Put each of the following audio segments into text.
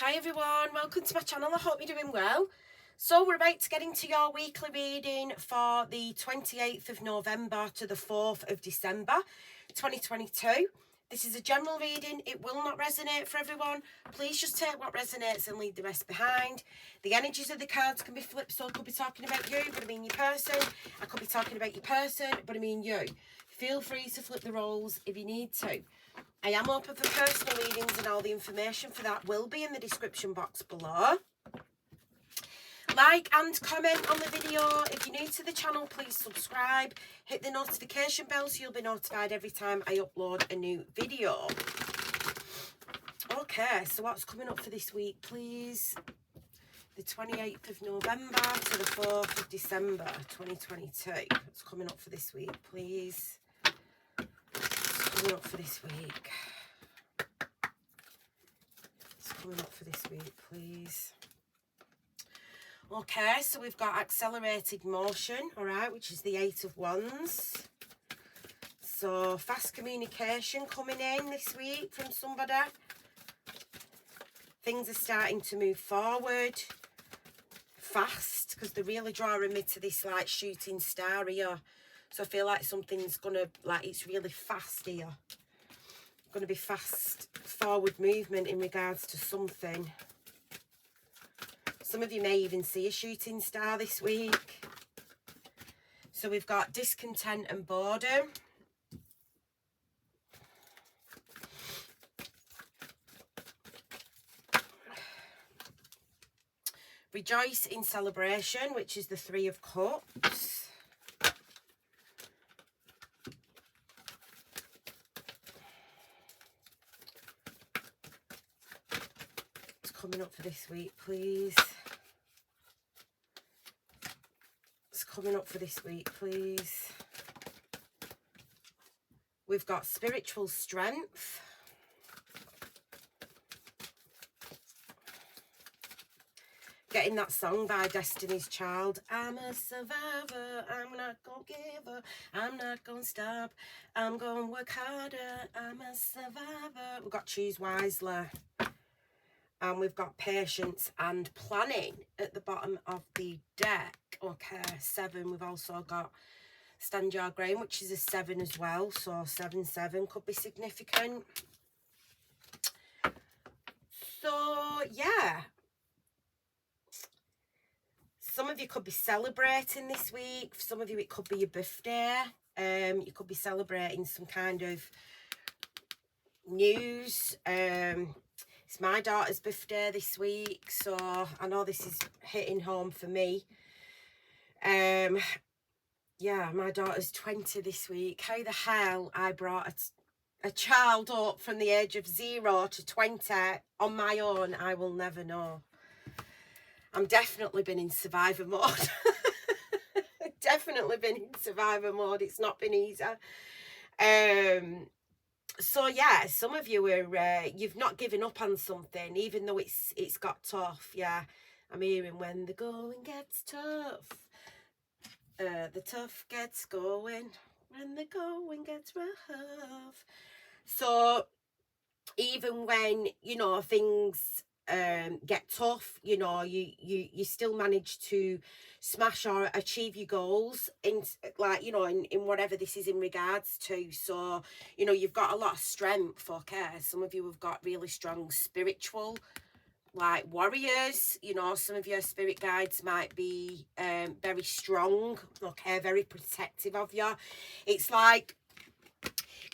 Hi everyone, welcome to my channel. I hope you're doing well. So we're about to get into your weekly reading for the 28th of November to the 4th of December 2022. This is a general reading. It will not resonate for everyone. Please just take what resonates and leave the rest behind. The energies of the cards can be flipped, so I could be talking about you, but I mean your person. I could be talking about your person, but I mean you. Feel free to flip the roles if you need to. I am open for personal readings and all the information for that will be in the description box below. Like and comment on the video. If you're new to the channel, please subscribe. Hit the notification bell so you'll be notified every time I upload a new video. Okay, so what's coming up for this week, please? The 28th of November to the 4th of December 2022. What's coming up for this week, please? Coming up for this week. It's coming up for this week, please. Okay, so we've got accelerated motion, all right, which is the 8 of Wands. So fast communication coming in this week from somebody. Things are starting to move forward fast because they're really drawing me to this like shooting star here. So I feel like something's gonna, like, it's really fast here. Gonna be fast forward movement in regards to something. Some of you may even see a shooting star this week. So we've got discontent and boredom. Rejoice in celebration, which is the 3 of Cups. Coming up for this week, please. It's coming up for this week, please. We've got spiritual strength. Getting that song by Destiny's Child. I'm a survivor. I'm not gonna give up. I'm not gonna stop. I'm gonna work harder. I'm a survivor. We've got choose wisely. And we've got patience and planning at the bottom of the deck. Okay, 7. We've also got stand your ground, which is a 7 as well. So 7-7 could be significant. So, yeah. Some of you could be celebrating this week. For some of you, it could be your birthday. You could be celebrating some kind of news. It's my daughter's birthday this week, so I know this is hitting home for me. Yeah, my daughter's 20 this week. How the hell I brought a child up from the age of 0 to 20 on my own, I will never know. I'm definitely been in survivor mode. Definitely been in survivor mode. It's not been easy. So yeah, some of you are you've not given up on something, even though it's got tough. Yeah, I'm hearing when the going gets tough, the tough gets going. When the going gets rough. So even when, you know, things get tough, you know, you still manage to smash or achieve your goals in, like, you know, in whatever this is in regards to. So, you know, you've got a lot of strength. Okay, some of you have got really strong spiritual, like, warriors. You know, some of your spirit guides might be very strong, okay, very protective of you. It's like,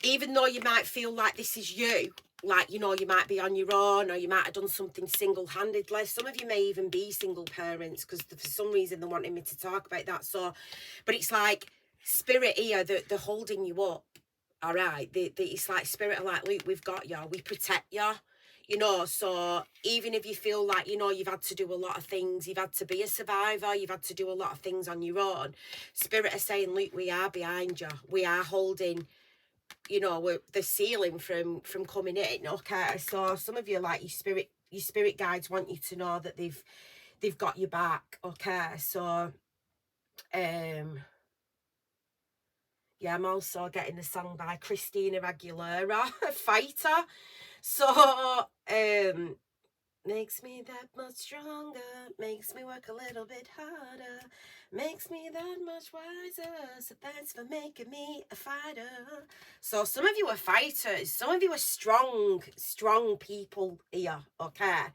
even though you might feel like this is you, like, you know, you might be on your own, or you might have done something single-handedly. Some of you may even be single parents, because for some reason they're wanting me to talk about that. So, but it's like spirit here, they're holding you up, all right? It's like spirit are like, look, we've got you, we protect you, you know. So even if you feel like, you know, you've had to do a lot of things, you've had to be a survivor, you've had to do a lot of things on your own, spirit are saying, look, we are behind you, we are holding, you know, the ceiling from coming in. Okay, so some of you, like, your spirit guides want you to know that they've got your back. Okay, so yeah, I'm also getting the song by Christina Aguilera, Fighter. So Makes me that much stronger, makes me work a little bit harder, makes me that much wiser, so thanks for making me a fighter. So some of you are fighters, some of you are strong people here, okay?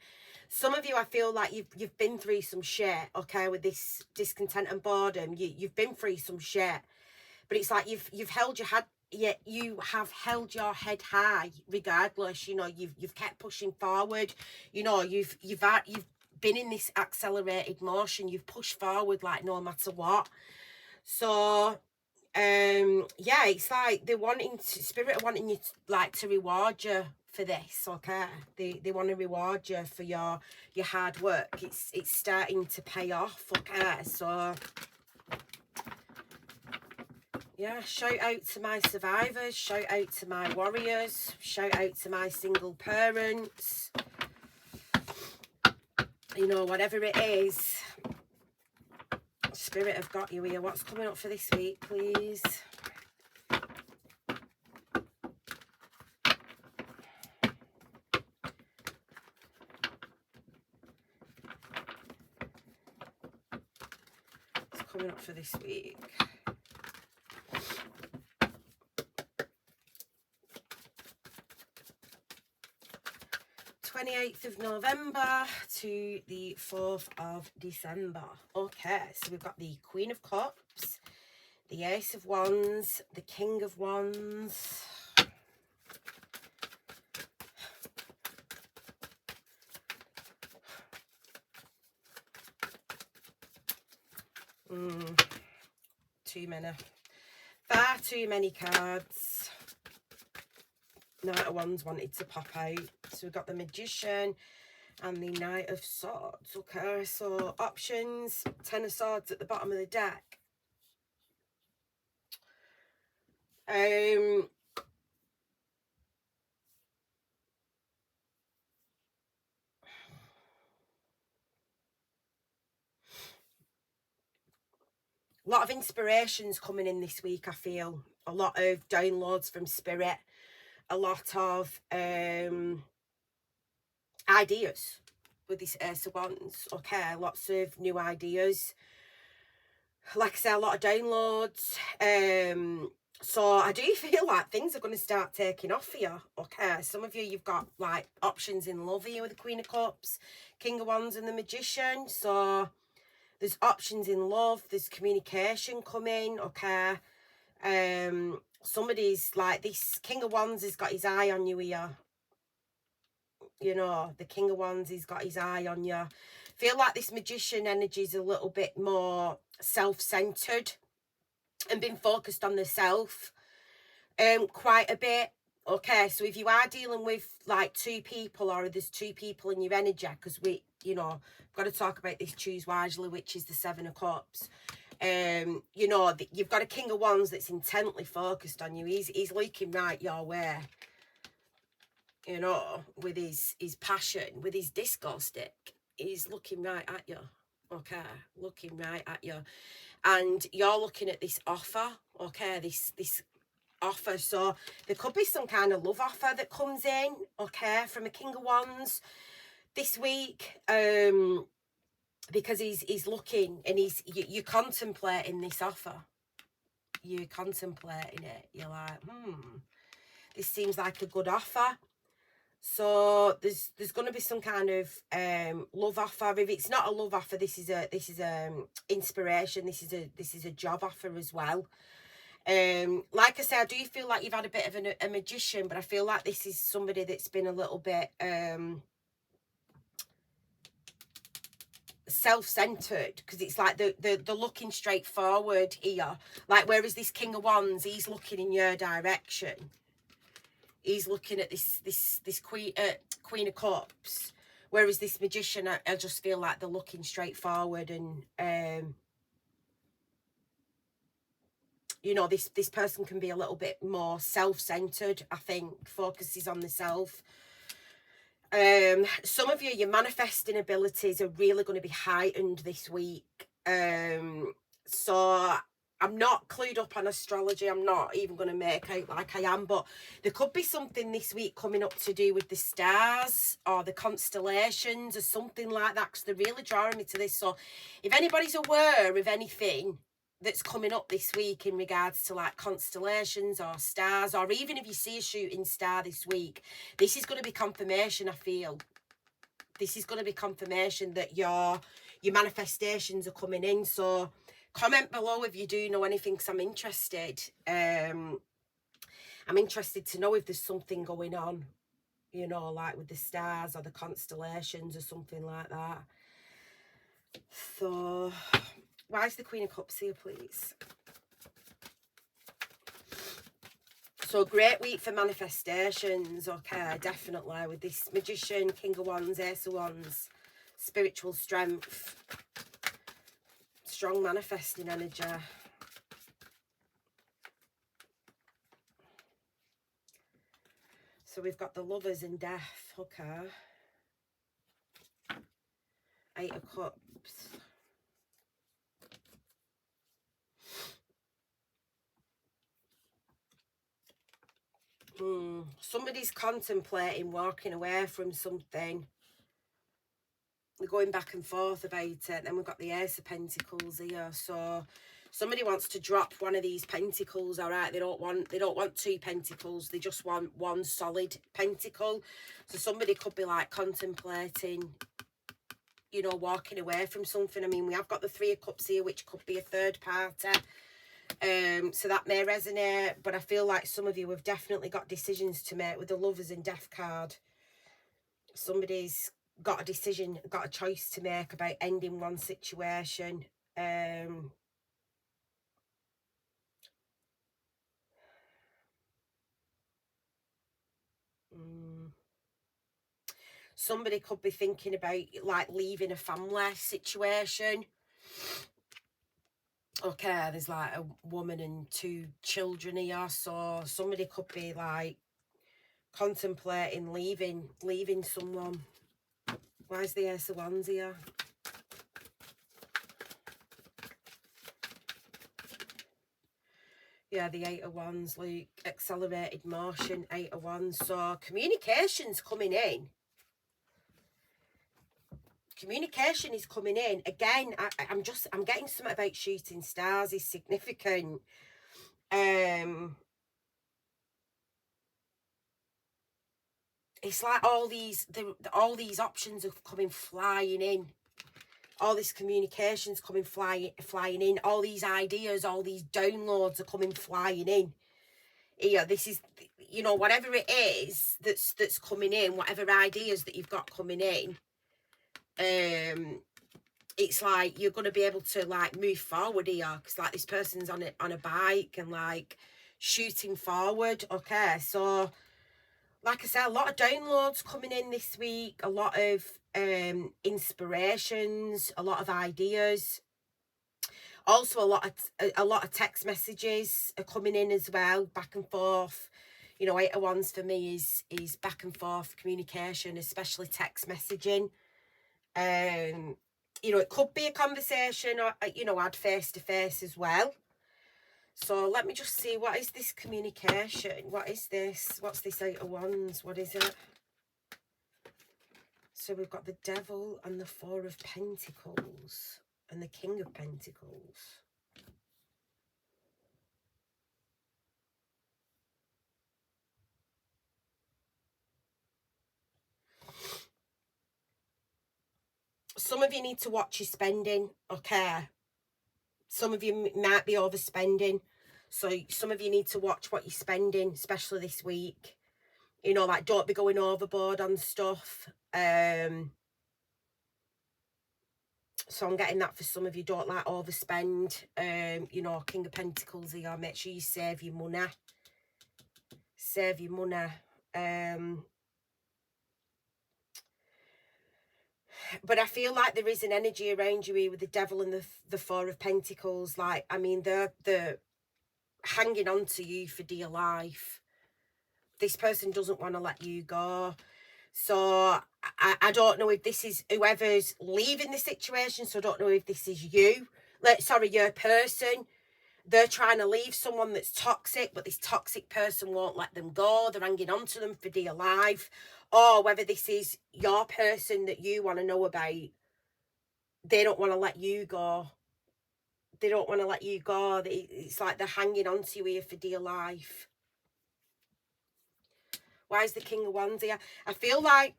Some of you, I feel like you've been through some shit, okay, with this discontent and boredom. You've been through some shit, but it's like you've held your head. Yeah, you have held your head high regardless. You know, you've kept pushing forward. You know, you've been in this accelerated motion. You've pushed forward like no matter what. So yeah, it's like they're wanting to, spirit are wanting you to, like, to reward you for this, okay? They want to reward you for your hard work. It's starting to pay off, okay? So yeah, shout out to my survivors, shout out to my warriors, shout out to my single parents. You know, whatever it is, spirit have got you here. What's coming up for this week, please? What's coming up for this week? 28th of November to the 4th of December. Okay, so we've got the Queen of Cups, the Ace of Wands, the King of Wands. Too many. Far too many cards. Knight of Wands wanted to pop out. So we've got the Magician and the Knight of Swords. Okay, so options, Ten of Swords at the bottom of the deck. A lot of inspirations coming in this week, I feel. A lot of downloads from spirit. A lot of ideas with this Ace of Wands. Okay, lots of new ideas. Like I say, a lot of downloads. So I do feel like things are going to start taking off for you. Okay, some of you, you've got like options in love here with the Queen of Cups, King of Wands and the Magician. So there's options in love, there's communication coming, okay? Somebody's like, this King of Wands has got his eye on you here. You know, the King of Wands, he's got his eye on you. Feel like this Magician energy is a little bit more self-centered and been focused on the self quite a bit. Okay, so if you are dealing with like two people, or there's two people in your energy, because we, you know, got to talk about this choose wisely, which is the Seven of Cups. You know, you've got a King of Wands that's intently focused on you. He's looking right your way. You know, with his passion, with his disco stick, he's looking right at you. Okay, looking right at you, and you're looking at this offer. Okay, this offer. So there could be some kind of love offer that comes in, okay, from a King of Wands this week, because he's looking, and you're contemplating this offer. You're contemplating it. You're like, this seems like a good offer. So there's going to be some kind of love offer. If it's not a love offer, this is inspiration. This is a job offer as well. Like I said, I do feel like you've had a bit of a magician, but I feel like this is somebody that's been a little bit self-centered, because it's like they're looking straight forward here. Like, whereas this King of Wands, he's looking in your direction. He's looking at this Queen of Cups, whereas this Magician, I just feel like they're looking straight forward, and you know, this person can be a little bit more self-centered, I think, focuses on the self. Some of you, your manifesting abilities are really going to be heightened this week. So I'm not clued up on astrology. I'm not even going to make out like I am, but there could be something this week coming up to do with the stars or the constellations or something like that, because they're really drawing me to this. So if anybody's aware of anything that's coming up this week in regards to like constellations or stars, or even if you see a shooting star this week, this is going to be confirmation. I feel this is going to be confirmation that your manifestations are coming in. So comment below if you do know anything, because I'm interested. I'm interested to know if there's something going on, you know, like with the stars or the constellations or something like that. So why is the Queen of Cups here, please? So great week for manifestations, okay, definitely, with this Magician, King of Wands, Ace of Wands, spiritual strength, strong manifesting energy. So we've got the Lovers and Death, okay. 8 of Cups. Somebody's contemplating walking away from something. We're going back and forth about it. Then we've got the Ace of Pentacles here. So somebody wants to drop one of these pentacles, all right? They don't want 2 pentacles. They just want one solid pentacle. So somebody could be like contemplating, you know, walking away from something. I mean, we have got the 3 of Cups here, which could be a third party. So that may resonate, but I feel like some of you have definitely got decisions to make with the Lovers and Death card. Somebody's got a decision, got a choice to make about ending one situation. Somebody could be thinking about like leaving a family situation. Okay, there's like a woman and 2 children here, so somebody could be like contemplating leaving someone. Why is the Ace of Wands here? Yeah, the 8 of Wands, like accelerated motion, 8 of Wands. So communication's coming in. Communication is coming in. Again, I'm getting something about shooting stars is significant. It's like all these options are coming flying in. All this communication's coming flying in. All these ideas, all these downloads are coming flying in. Yeah, this is, you know, whatever it is that's coming in, whatever ideas that you've got coming in, it's like you're going to be able to like move forward here, because like this person's on a bike and like shooting forward. Okay, so like I said, a lot of downloads coming in this week, a lot of inspirations, a lot of ideas. Also, a lot of text messages are coming in as well, back and forth. You know, 8 of Wands for me is back and forth communication, especially text messaging. You know, it could be a conversation, or you know, add face to face as well. So let me just see, what is this communication? What is this? What's this 8 of Wands? What is it? So we've got the Devil and the 4 of Pentacles and the King of Pentacles. Some of you need to watch your spending, okay? Some of you might be overspending. So some of you need to watch what you're spending, especially this week. You know, like, don't be going overboard on stuff. So I'm getting that for some of you. Don't like overspend. You know, King of Pentacles here. Make sure you save your money. Save your money. But I feel like there is an energy around you here with the Devil and the 4 of Pentacles. Like, I mean, they're hanging on to you for dear life. This person doesn't want to let you go. So I don't know if this is whoever's leaving the situation. So I don't know if this is you. Like, sorry, your person They're trying to leave someone that's toxic, but this toxic person won't let them go. They're hanging on to them for dear life. Or whether this is your person that you want to know about, they don't want to let you go. They don't want to let you go. It's like they're hanging on to you here for dear life. Why is the King of Wands here? I feel like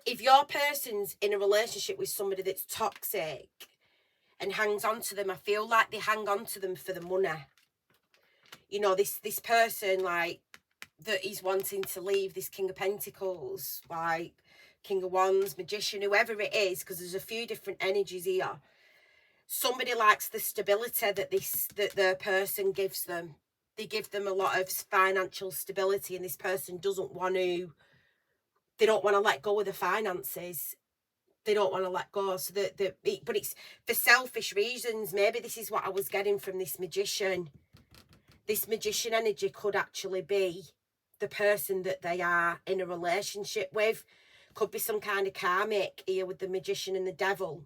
if your person's in a relationship with somebody that's toxic and hangs on to them, I feel like they hang on to them for the money. You know, this person, like, that he's wanting to leave, this King of Pentacles, like, King of Wands, Magician, whoever it is, because there's a few different energies here. Somebody likes the stability that their person gives them. They give them a lot of financial stability, and this person doesn't want to, they don't want to let go of the finances. They don't want to let go. So but it's for selfish reasons. Maybe this is what I was getting from this Magician. This Magician energy could actually be the person that they are in a relationship with. Could be some kind of karmic here with the Magician and the Devil.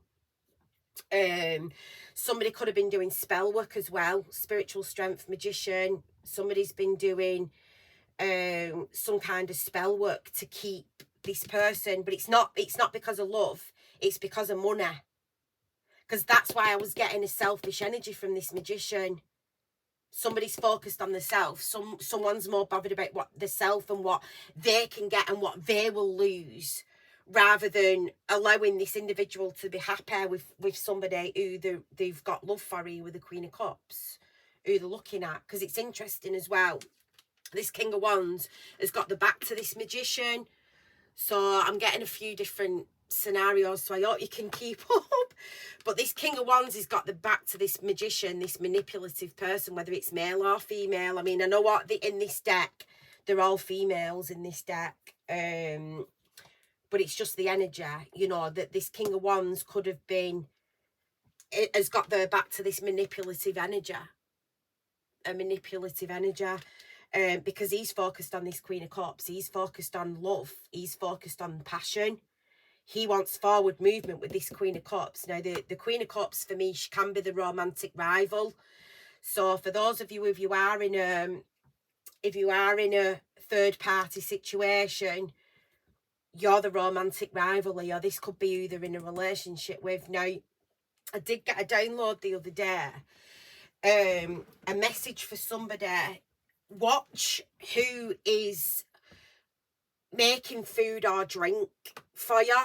Somebody could have been doing spell work as well. Spiritual strength, Magician. Somebody's been doing some kind of spell work to keep this person, but it's not because of love, it's because of money. Because that's why I was getting a selfish energy from this Magician. Somebody's focused on the self. Someone's more bothered about what the self and what they can get and what they will lose, rather than allowing this individual to be happy with somebody who they've got love for, you with the Queen of Cups, who they're looking at. Because it's interesting as well, this King of Wands has got the back to this Magician. So I'm getting a few different scenarios, so I hope you can keep up. But this King of Wands has got the back to this Magician, this manipulative person, whether it's male or female. I mean, I know what in this deck, they're all females in this deck. But it's just the energy, you know, that this King of Wands could have been, it has got their back to this manipulative energy. A manipulative energy. Because he's focused on this Queen of Cups. He's focused on love. He's focused on passion. He wants forward movement with this Queen of Cups. Now, the Queen of Cups, for me, she can be the romantic rival. So, for those of you, if you are in a third-party situation, you're the romantic rival, or this could be either in a relationship with. Now, I did get a download the other day, a message for somebody. Watch who is making food or drink for you,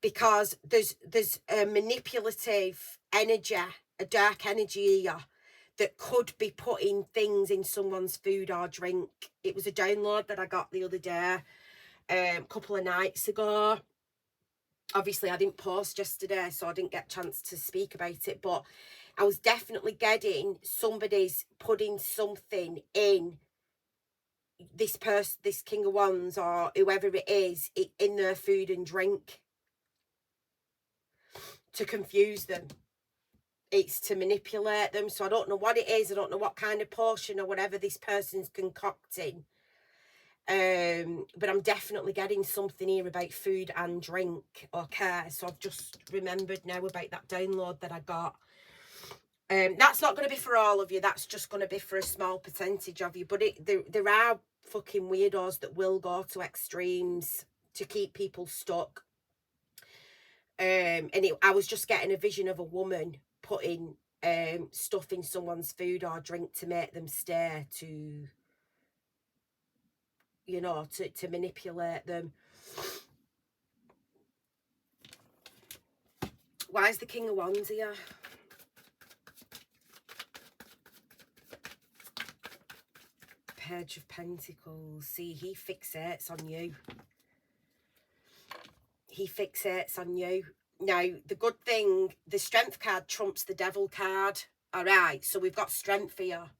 because there's a manipulative energy, a dark energy here that could be putting things in someone's food or drink. It was a download that I got the other day, a couple of nights ago. Obviously, I didn't post yesterday, so I didn't get a chance to speak about it, but I was definitely getting somebody's putting something in this person, this King of Wands, or whoever it is, in their food and drink to confuse them. It's to manipulate them. So I don't know what it is. I don't know what kind of potion or whatever this person's concocting. But I'm definitely getting something here about food and drink. Okay, so I've just remembered now about that download that I got. That's not going to be for all of you. That's just going to be for a small percentage of you. But there are fucking weirdos that will go to extremes to keep people stuck. I was just getting a vision of a woman putting stuff in someone's food or drink to make them stay, to, you know, to manipulate them. Why is the King of Wands here? Page of Pentacles. See, he fixates on you. He fixates on you. Now, the good thing, the Strength card trumps the Devil card. All right, so we've got Strength here.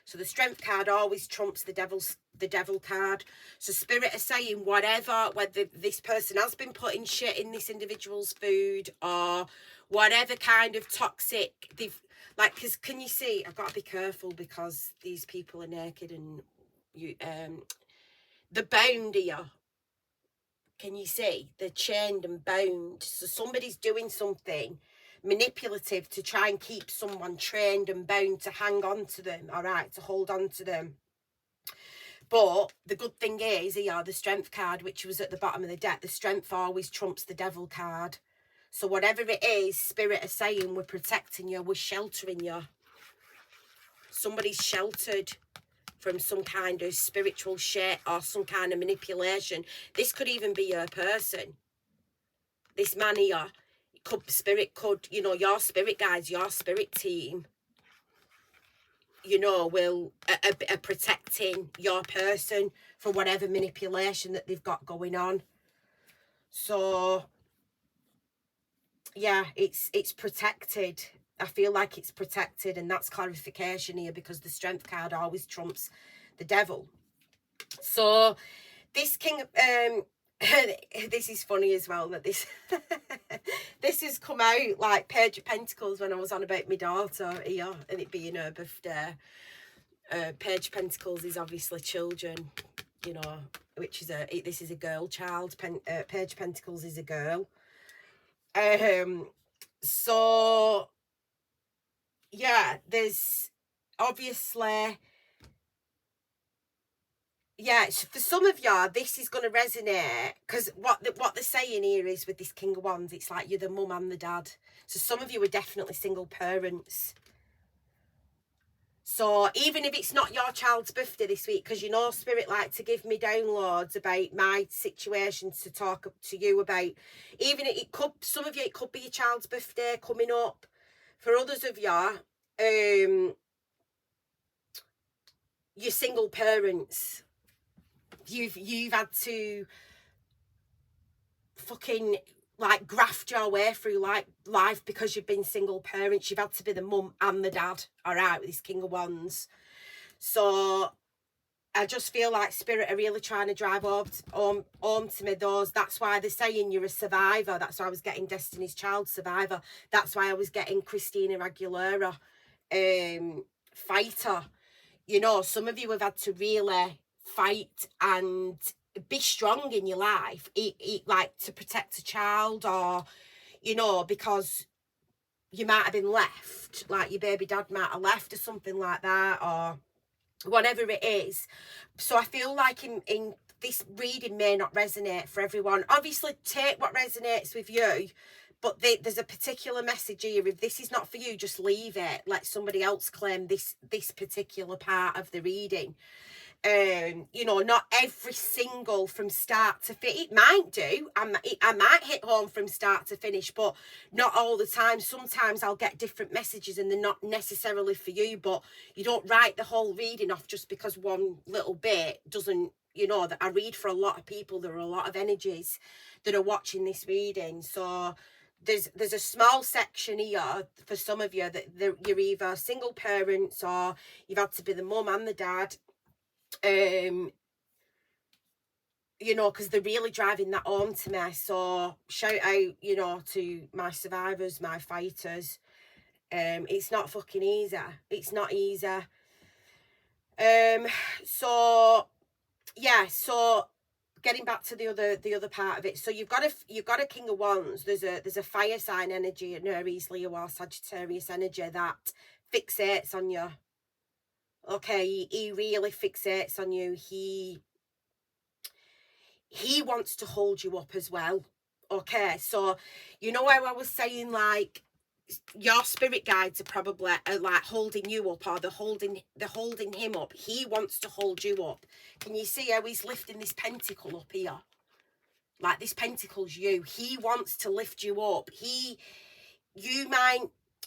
So the Strength card always trumps the Devil card. So Spirit is saying whatever, whether this person has been putting shit in this individual's food or whatever kind of toxic they've, like, because can you see, I've got to be careful because these people are naked and you the bound here. Can you see? They're chained and bound. So somebody's doing something manipulative to try and keep someone trained and bound to hang on to them, all right, to hold on to them. But the good thing is, here, the strength card, which was at the bottom of the deck, the strength always trumps the devil card. So whatever it is, Spirit are saying, we're protecting you, we're sheltering you. Somebody's sheltered from some kind of spiritual shit or some kind of manipulation. This could even be your person. This man here, spirit could, you know, your spirit guides, your spirit team, you know, will are protecting your person from whatever manipulation that they've got going on. So yeah, it's protected. I feel like it's protected, and that's clarification here, because the strength card always trumps the devil. So this king, this is funny as well, that this this has come out like Page of Pentacles when I was on about my daughter here and it being her birthday. Page of Pentacles is obviously children, you know, which is this is a girl child. Page of Pentacles is a girl. So yeah, there's obviously, yeah, for some of y'all, this is going to resonate, because what they're saying here is, with this King of Wands, it's like you're the mum and the dad. So some of you are definitely single parents. So even if it's not your child's birthday this week, because you know Spirit like to give me downloads about my situations to talk to you about, even it could, some of you, it could be your child's birthday coming up. For others of you, you're single parents. You've had to fucking like graft your way through like life because you've been single parents. You've had to be the mum and the dad, all right, with this King of Wands. So I just feel like Spirit are really trying to drive home to me those. That's why they're saying you're a survivor. That's why I was getting Destiny's Child, survivor. That's why I was getting Christina Aguilera, fighter. You know, some of you have had to really fight and be strong in your life, like to protect a child, or, you know, because you might have been left, like your baby dad might have left or something like that, or whatever it is. So I feel like in this reading may not resonate for everyone. Obviously take what resonates with you, but there's a particular message here. If this is not for you, just leave it. Let somebody else claim this particular part of the reading. You know, not every single from start to finish. It might do. I might hit home from start to finish, but not all the time. Sometimes I'll get different messages and they're not necessarily for you, but you don't write the whole reading off just because one little bit doesn't, you know, that I read for a lot of people. There are a lot of energies that are watching this reading. So there's a small section here for some of you that you're either single parents or you've had to be the mum and the dad. You know, because they're really driving that home to me. So shout out, you know, to my survivors, my fighters. It's not fucking easy. It's not easy. So yeah, so getting back to the other part of it. So you've got a King of Wands. There's a fire sign energy, an Aries, Leo, or Sagittarius energy that fixates on you. Okay, he really fixates on you. He wants to hold you up as well. Okay, so you know how I was saying, like, your spirit guides are probably like holding you up, or they're holding him up. He wants to hold you up. Can you see how he's lifting this pentacle up here? Like, this pentacle's you. He wants to lift you up.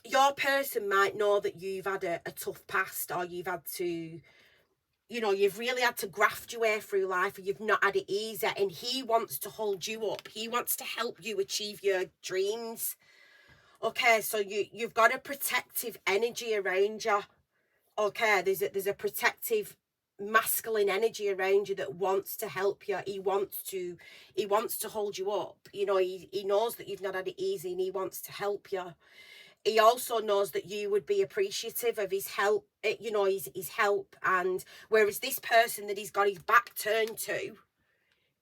Your person might know that you've had a tough past, or you've had to, you know, you've really had to graft your way through life, or you've not had it easy, and he wants to hold you up. He wants to help you achieve your dreams. Okay, so you've got a protective energy around you. Okay, there's a protective masculine energy around you that wants to help you. He wants to hold you up. You know, he knows that you've not had it easy, and he wants to help you. He also knows that you would be appreciative of his help, you know, his help. And whereas this person that he's got his back turned to,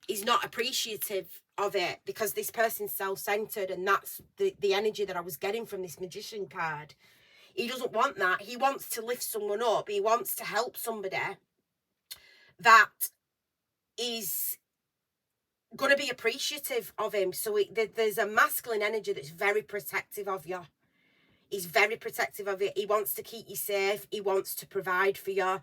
is not appreciative of it, because this person's self-centered, and that's the energy that I was getting from this Magician card. He doesn't want that. He wants to lift someone up. He wants to help somebody that is going to be appreciative of him. So there's a masculine energy that's very protective of you. He's very protective of it. He wants to keep you safe. He wants to provide for you.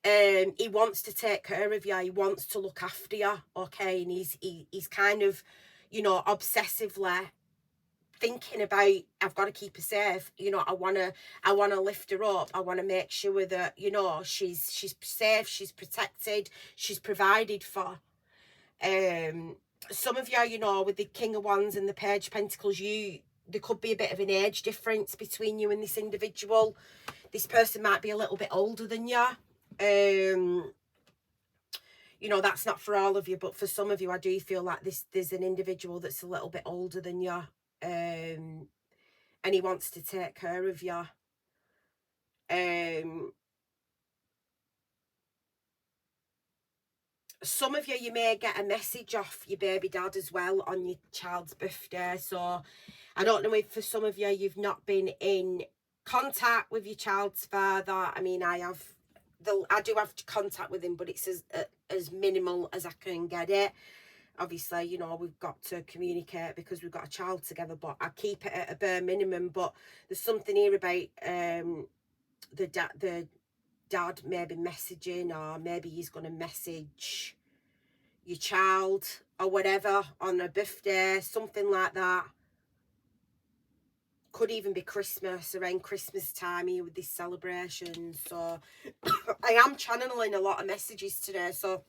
He wants to take care of you. He wants to look after you. Okay, and he's kind of, you know, obsessively thinking about, I've got to keep her safe. You know, I wanna lift her up. I want to make sure that, you know, she's safe, she's protected, she's provided for. Some of you, you know, with the King of Wands and the Page of Pentacles, there could be a bit of an age difference between you and this individual. This person might be a little bit older than you. You know, that's not for all of you, but for some of you, I do feel like there's an individual that's a little bit older than you. And he wants to take care of you. Some of you, you may get a message off your baby dad as well on your child's birthday. So I don't know if for some of you, you've not been in contact with your child's father. I mean, I do have contact with him, but it's as minimal as I can get it. Obviously, you know, we've got to communicate because we've got a child together, but I keep it at a bare minimum. But there's something here about the dad maybe messaging, or maybe he's going to message your child or whatever on a birthday, something like that. Could even be Christmas, around Christmas time here with this celebration. So I am channeling a lot of messages today, so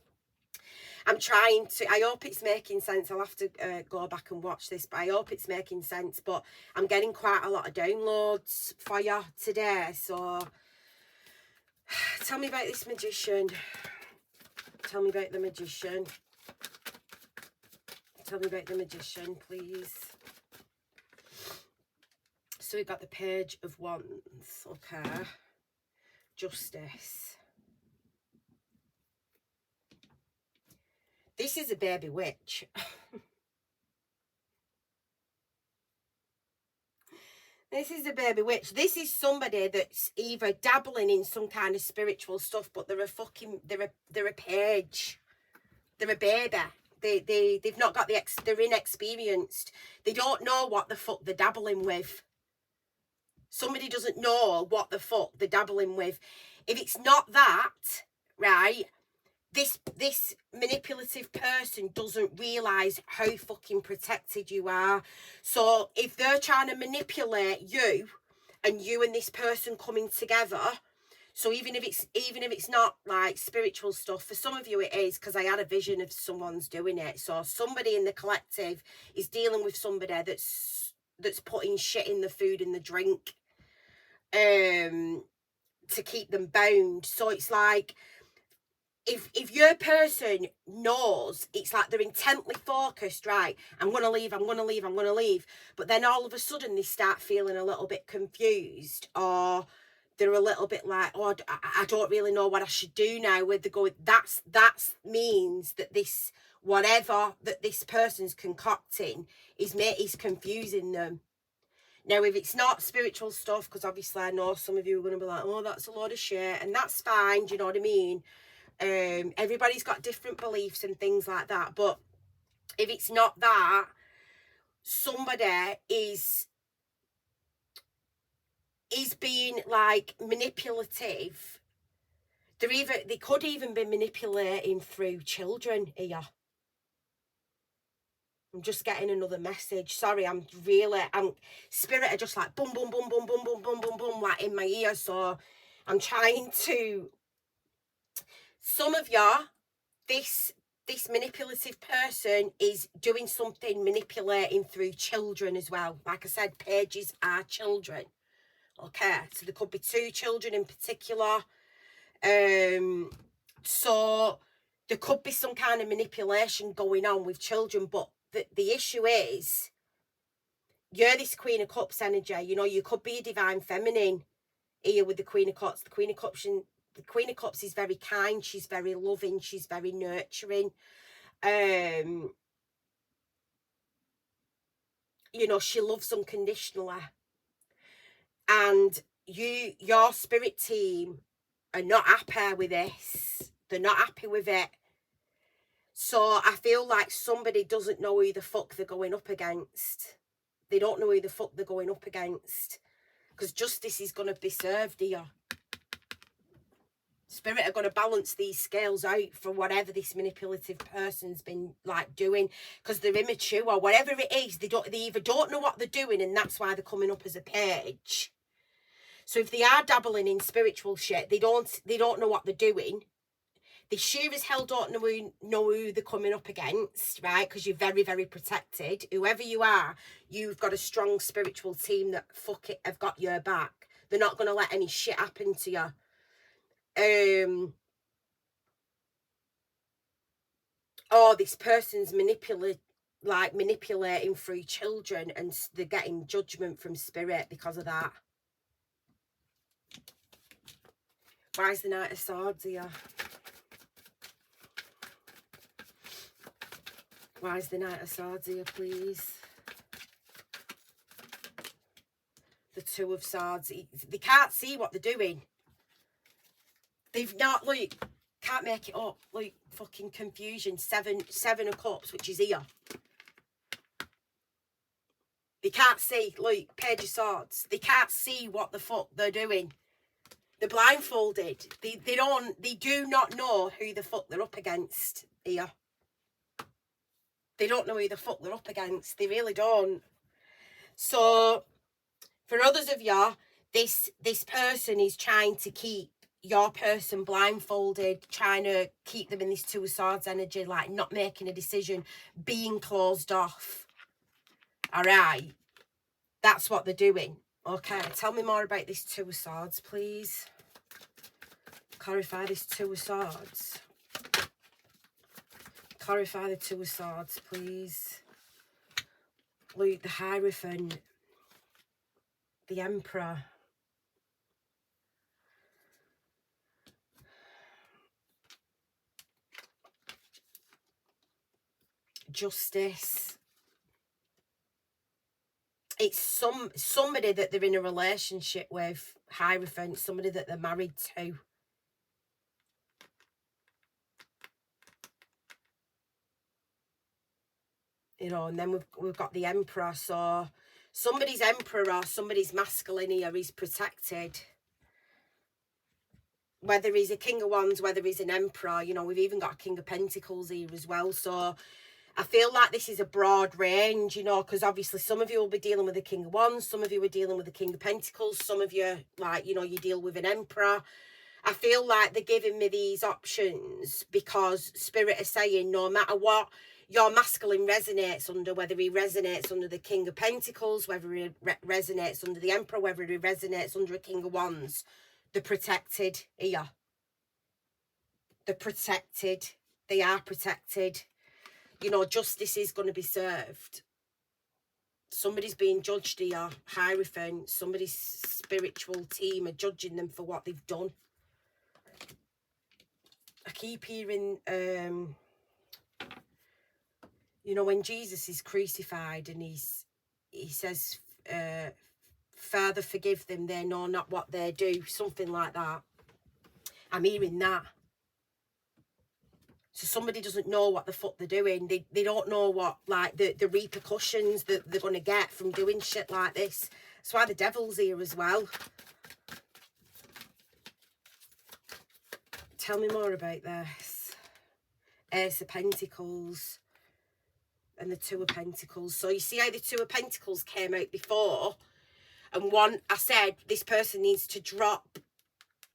I'm trying to, I hope it's making sense. I'll have to go back and watch this, but I hope it's making sense. But I'm getting quite a lot of downloads for you today. So tell me about this Magician. Tell me about the Magician. Tell me about the Magician, please. So we've got the Page of Wands. Okay. Justice. This is a baby witch. This is a baby witch. This is somebody that's either dabbling in some kind of spiritual stuff, but they're a page. They're a baby. They've not got they're inexperienced. They don't know what the fuck they're dabbling with. Somebody doesn't know what the fuck they're dabbling with. If it's not that, right, this manipulative person doesn't realise how fucking protected you are. So if they're trying to manipulate you, and you and this person coming together, so even if it's not like spiritual stuff, for some of you it is, because I had a vision of someone's doing it. So somebody in the collective is dealing with somebody that's putting shit in the food and the drink to keep them bound. So it's like, if your person knows, it's like they're intently focused, right, I'm going to leave, but then all of a sudden they start feeling a little bit confused, or they're a little bit like, oh, I don't really know what I should do now, where they're going. That means that this, whatever that this person's concocting is confusing them. Now, if it's not spiritual stuff, because obviously I know some of you are going to be like, oh, that's a load of shit, and that's fine, do you know what I mean? Everybody's got different beliefs and things like that, but if it's not that, somebody is being like manipulative. They could even be manipulating through children here. I'm just getting another message. Sorry, I'm spirit are just like boom, boom, boom, boom, boom, boom, boom, boom, boom, like in my ear. So I'm trying to, some of you, this manipulative person is doing something manipulating through children as well. Like I said, pages are children. Okay, so there could be 2 children in particular. So there could be some kind of manipulation going on with children, but the issue is, you're this Queen of Cups energy. You know, you could be a divine feminine here with the Queen of Cups. The Queen of Cups is very kind. She's very loving. She's very nurturing. You know, she loves unconditionally. And your spirit team are not happy with this. They're not happy with it. So I feel like somebody doesn't know who the fuck they're going up against. They don't know who the fuck they're going up against. Because justice is going to be served here. Spirit are going to balance these scales out for whatever this manipulative person's been like doing, because they're immature or whatever it is. They either don't know what they're doing, and that's why they're coming up as a page. So if they are dabbling in spiritual shit, they don't know what they're doing. They sure as hell don't know who they're coming up against, right? Because you're very, very protected. Whoever you are, you've got a strong spiritual team that have got your back. They're not going to let any shit happen to you. Oh, this person's manipulating through children, and they're getting judgment from spirit because of that. Why is the Knight of Swords here? Why is the Knight of Swords here, please? The Two of Swords. They can't see what they're doing. They've not, look, can't make it up. Look, fucking confusion. Seven of Cups, which is here. They can't see. Look, Page of Swords. They can't see what the fuck they're doing. They're blindfolded. They do not know who the fuck they're up against here. They don't know who the fuck they're up against. They really don't. So, for others of you, this person is trying to keep your person blindfolded, trying to keep them in this Two of Swords energy, like not making a decision, being closed off. All right. That's what they're doing. Okay, tell me more about this Two of Swords, please. Clarify this Two of Swords. Clarify the Two of Swords, please. Look, the Hierophant. The Emperor. Justice. It's somebody that they're in a relationship with. Hierophant. Somebody that they're married to. You know, and then we've got the Emperor. So somebody's Emperor or somebody's masculine here is protected. Whether he's a King of Wands, whether he's an Emperor, you know, we've even got a King of Pentacles here as well. So I feel like this is a broad range, you know, because obviously some of you will be dealing with the King of Wands, some of you are dealing with the King of Pentacles, some of you, like, you know, you deal with an Emperor. I feel like they're giving me these options because Spirit is saying no matter what your masculine resonates under, whether he resonates under the King of Pentacles, whether he resonates under the Emperor, whether he resonates under a King of Wands, they're protected here. They're protected. They are protected. You know, justice is going to be served. Somebody's being judged here. Hierophant. Somebody's spiritual team are judging them for what they've done. I keep hearing, you know, when Jesus is crucified and he says, Father, forgive them, they know not what they do. Something like that. I'm hearing that. So somebody doesn't know what the fuck they're doing. They don't know what, like, the repercussions that they're going to get from doing shit like this. That's why the devil's here as well. Tell me more about this. Ace of Pentacles and the Two of Pentacles. So you see how the Two of Pentacles came out before? And one, I said, this person needs to drop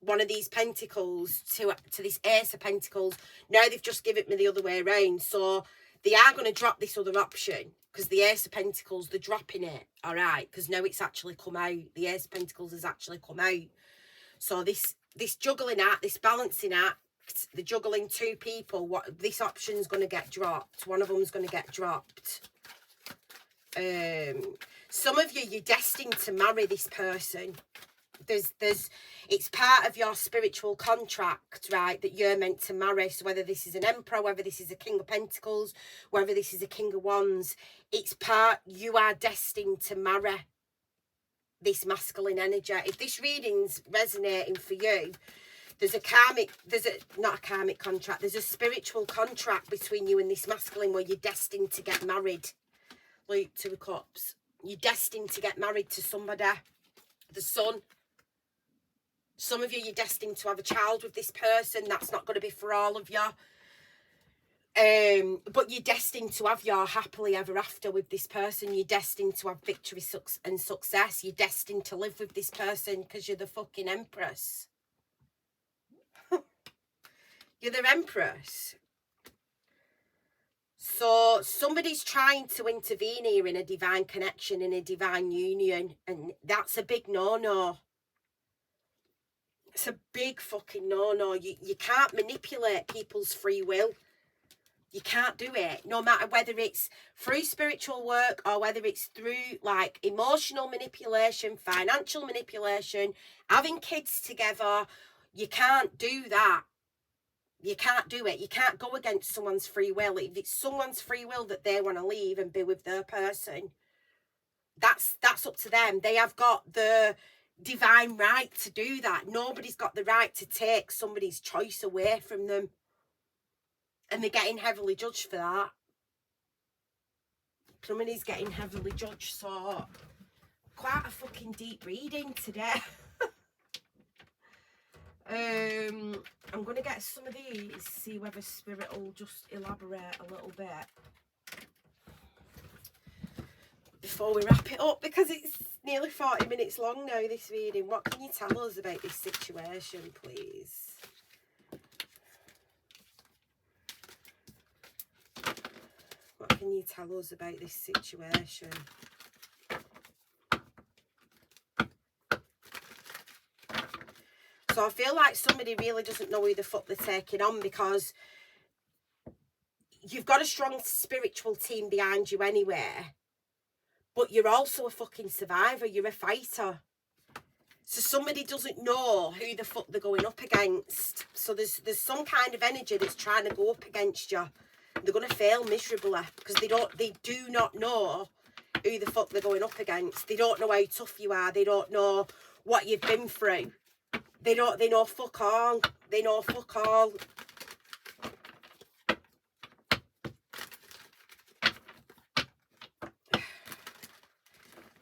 one of these pentacles to this Ace of Pentacles. Now they've just given me the other way around. So they are going to drop this other option because the Ace of Pentacles, they're dropping it. All right, because now it's actually come out. The Ace of Pentacles has actually come out. So this juggling act, this balancing act, the juggling two people, this option's going to get dropped. One of them's going to get dropped. Some of you, you're destined to marry this person. It's part of your spiritual contract, right, that you're meant to marry. So whether this is an emperor, whether this is a king of pentacles, whether this is a king of wands, it's part, you are destined to marry this masculine energy. If this reading's resonating for you, there's not a karmic contract, there's a spiritual contract between you and this masculine where you're destined to get married. Like, Two of Cups. You're destined to get married to somebody. The Sun. Some of you, you're destined to have a child with this person. That's not going to be for all of you. But you're destined to have your happily ever after with this person. You're destined to have victory and success. You're destined to live with this person because you're the fucking Empress. You're the Empress. So somebody's trying to intervene here in a divine connection, in a divine union. And that's a big no-no. It's a big fucking no-no. You can't manipulate people's free will. You can't do it. No matter whether it's through spiritual work or whether it's through like emotional manipulation, financial manipulation, having kids together. You can't do that. You can't do it. You can't go against someone's free will. If it's someone's free will that they want to leave and be with their person, that's up to them. They have got the divine right to do that. Nobody's got the right to take somebody's choice away from them. And they're getting heavily judged for that. Somebody's getting heavily judged. So, quite a fucking deep reading today. I'm going to get some of these, see whether Spirit will just elaborate a little bit before we wrap it up, because it's nearly 40 minutes long now, this reading. What can you tell us about this situation, please? What can you tell us about this situation? So I feel like somebody really doesn't know who the fuck they're taking on, because you've got a strong spiritual team behind you anyway, but you're also a fucking survivor. You're a fighter. So somebody doesn't know who the fuck they're going up against. So there's some kind of energy that's trying to go up against you. They're going to fail miserably because they do not know who the fuck they're going up against. They don't know how tough you are. They don't know what you've been through. They know fuck all. They know fuck all.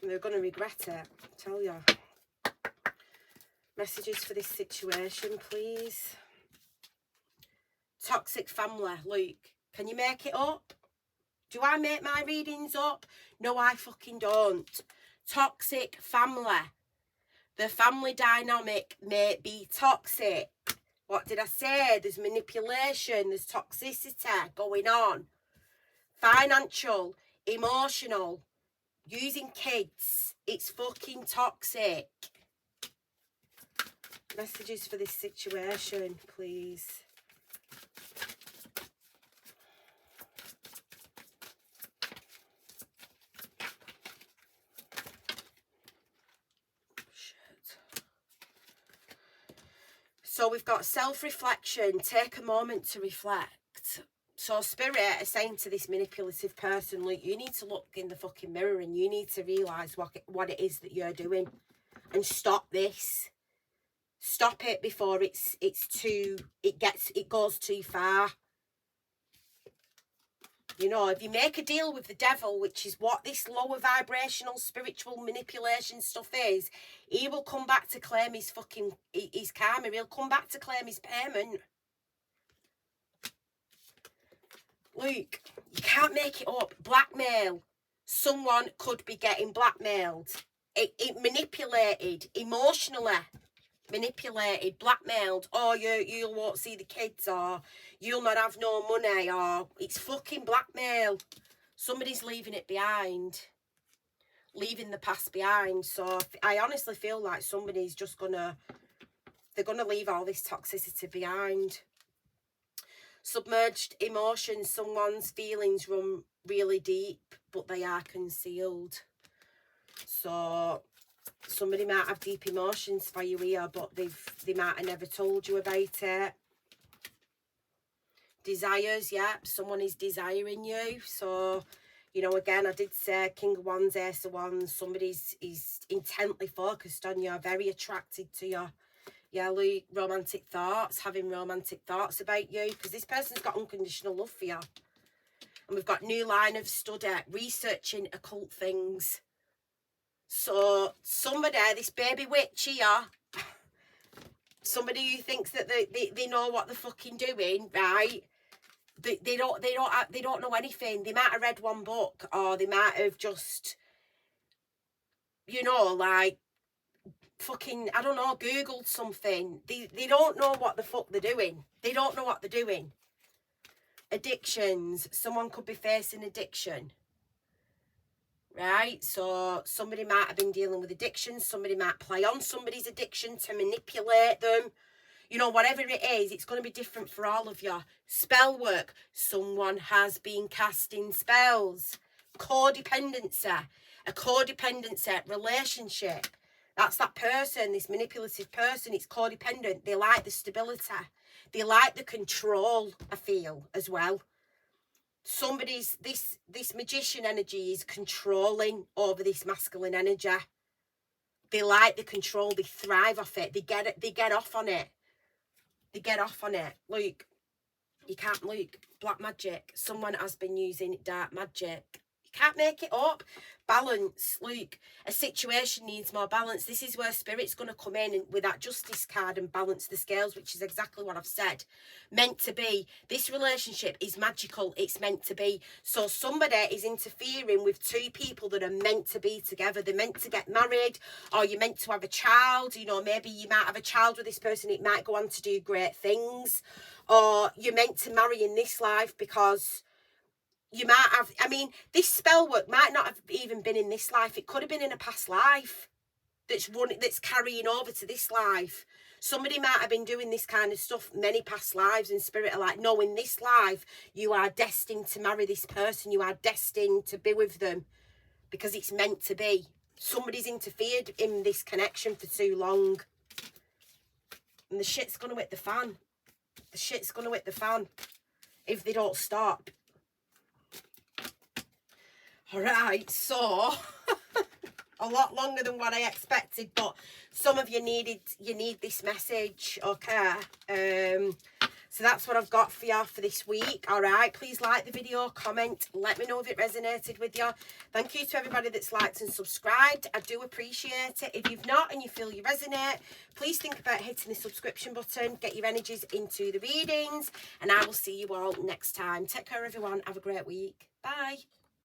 And they're going to regret it, I tell you. Messages for this situation, please. Toxic family. Luke, can you make it up? Do I make my readings up? No, I fucking don't. Toxic family. The family dynamic may be toxic. What did I say? There's manipulation. There's toxicity going on. Financial, emotional, using kids. It's fucking toxic. Messages for this situation, please. So we've got self-reflection. Take a moment to reflect. So Spirit is saying to this manipulative person, look, you need to look in the fucking mirror and you need to realise what it is that you're doing. And stop this. Stop it before it goes too far. You know, if you make a deal with the devil, which is what this lower vibrational spiritual manipulation stuff is, he will come back to claim his karma. He'll come back to claim his payment. Luke, you can't make it up. Blackmail. Someone could be getting blackmailed. It manipulated, emotionally manipulated, blackmailed. Oh, you won't see the kids, or you'll not have no money, or it's fucking blackmail. Somebody's leaving it behind, leaving the past behind. So I honestly feel like somebody's just they're gonna leave all this toxicity behind. Submerged emotions. Someone's feelings run really deep, but they are concealed. So Somebody might have deep emotions for you here, but they might have never told you about it. Desires, yeah, someone is desiring you. So, you know, again, I did say King of Wands, Ace of Wands. Somebody's is intently focused on you, very attracted to you. Yeah, romantic thoughts, having romantic thoughts about you, because this person's got unconditional love for you. And we've got new line of study, researching occult things. So somebody, this baby witch here, somebody who thinks that they know what they're fucking doing, right? They don't know anything. They might have read one book, or they might have just, you know, like fucking, I don't know, Googled something. They don't know what the fuck they're doing. They don't know what they're doing. Addictions. Someone could be facing addiction. Right? So somebody might have been dealing with addiction. Somebody might play on somebody's addiction to manipulate them. You know, whatever it is, it's going to be different for all of you. Spell work. Someone has been casting spells. Codependency. A codependency relationship. That's that person, this manipulative person. It's codependent. They like the stability. They like the control, I feel, as well. Somebody's, this magician energy is controlling over this masculine energy. They like the control. They thrive off it. They get off on it. They get off on it. Look, you can't, look, black magic. Someone has been using dark magic. You can't make it up. Balance. Look, a situation needs more balance. This is where Spirit's going to come in with that Justice card and balance the scales, which is exactly what I've said. Meant to be. This relationship is magical. It's meant to be. So somebody is interfering with two people that are meant to be together. They're meant to get married, or you're meant to have a child. You know, maybe you might have a child with this person. It might go on to do great things. Or you're meant to marry in this life because you might have, I mean, this spell work might not have even been in this life. It could have been in a past life that's carrying over to this life. Somebody might have been doing this kind of stuff many past lives, and Spirit are like, no, in this life, you are destined to marry this person. You are destined to be with them because it's meant to be. Somebody's interfered in this connection for too long. And the shit's going to hit the fan. The shit's going to hit the fan if they don't stop. All right, so a lot longer than what I expected, but some of you need this message, okay? So that's what I've got for you for this week. All right, please like the video, comment, let me know if it resonated with you. Thank you to everybody that's liked and subscribed. I do appreciate it. If you've not and you feel you resonate, please think about hitting the subscription button, get your energies into the readings, and I will see you all next time. Take care, everyone. Have a great week. Bye.